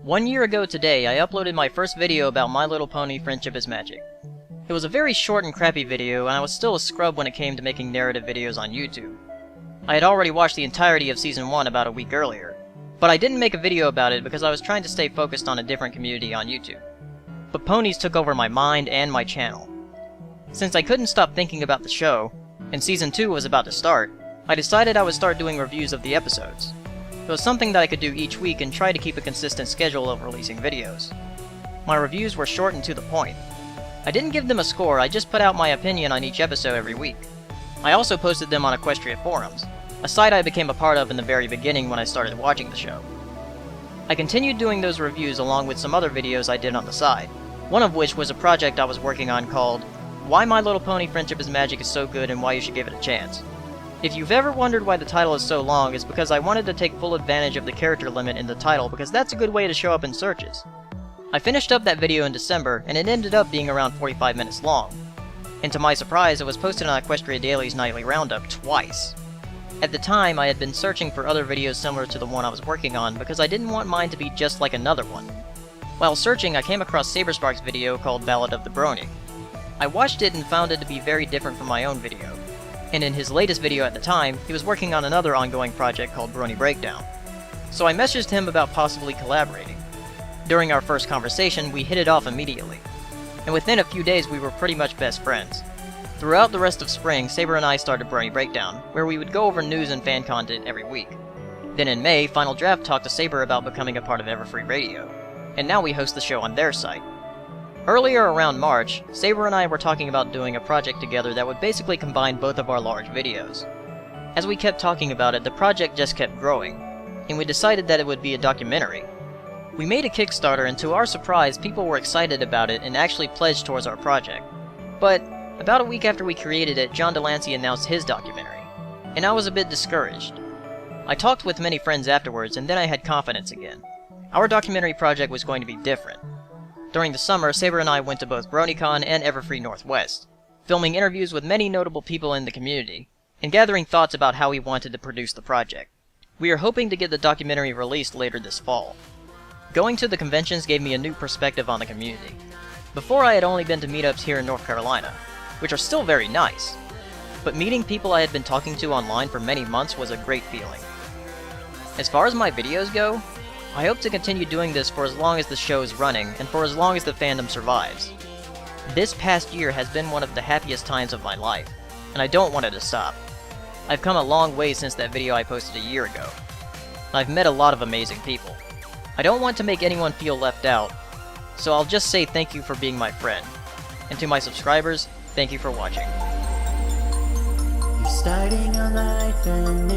1 year ago today, I uploaded my first video about My Little Pony Friendship is Magic. It was a very short and crappy video, and I was still a scrub when it came to making narrative videos on YouTube. I had already watched the entirety of Season 1 about a week earlier, but I didn't make a video about it because I was trying to stay focused on a different community on YouTube. But ponies took over my mind and my channel. Since I couldn't stop thinking about the show, and Season 2 was about to start, I decided I would start doing reviews of the episodes. It was something that I could do each week and try to keep a consistent schedule of releasing videos. My reviews were short and to the point. I didn't give them a score, I just put out my opinion on each episode every week. I also posted them on Equestria forums, a site I became a part of in the very beginning when I started watching the show. I continued doing those reviews along with some other videos I did on the side, one of which was a project I was working on called Why My Little Pony Friendship is Magic is So Good and Why You Should Give It a Chance. If you've ever wondered why the title is so long, it's because I wanted to take full advantage of the character limit in the title because that's a good way to show up in searches. I finished up that video in December, and it ended up being around 45 minutes long. And to my surprise, it was posted on Equestria Daily's Nightly Roundup twice. At the time, I had been searching for other videos similar to the one I was working on because I didn't want mine to be just like another one. While searching, I came across Saberspark's video called Ballad of the Brony. I watched it and found it to be very different from my own video. And in his latest video at the time, he was working on another ongoing project called Brony Breakdown. So I messaged him about possibly collaborating. During our first conversation, we hit it off immediately. And within a few days, we were pretty much best friends. Throughout the rest of spring, Saber and I started Brony Breakdown, where we would go over news and fan content every week. Then in May, Final Draft talked to Saber about becoming a part of Everfree Radio, and now we host the show on their site. Earlier around March, Saber and I were talking about doing a project together that would basically combine both of our large videos. As we kept talking about it, the project just kept growing, and we decided that it would be a documentary. We made a Kickstarter, and to our surprise, people were excited about it and actually pledged towards our project. But about a week after we created it, John Delancey announced his documentary, and I was a bit discouraged. I talked with many friends afterwards, and then I had confidence again. Our documentary project was going to be different. During the summer, Saber and I went to both BronyCon and Everfree Northwest, filming interviews with many notable people in the community, and gathering thoughts about how we wanted to produce the project. We are hoping to get the documentary released later this fall. Going to the conventions gave me a new perspective on the community. Before I had only been to meetups here in North Carolina, which are still very nice, but meeting people I had been talking to online for many months was a great feeling. As far as my videos go, I hope to continue doing this for as long as the show is running, and for as long as the fandom survives. This past year has been one of the happiest times of my life, and I don't want it to stop. I've come a long way since that video I posted a year ago. I've met a lot of amazing people. I don't want to make anyone feel left out, so I'll just say thank you for being my friend. And to my subscribers, thank you for watching. You're starting a life and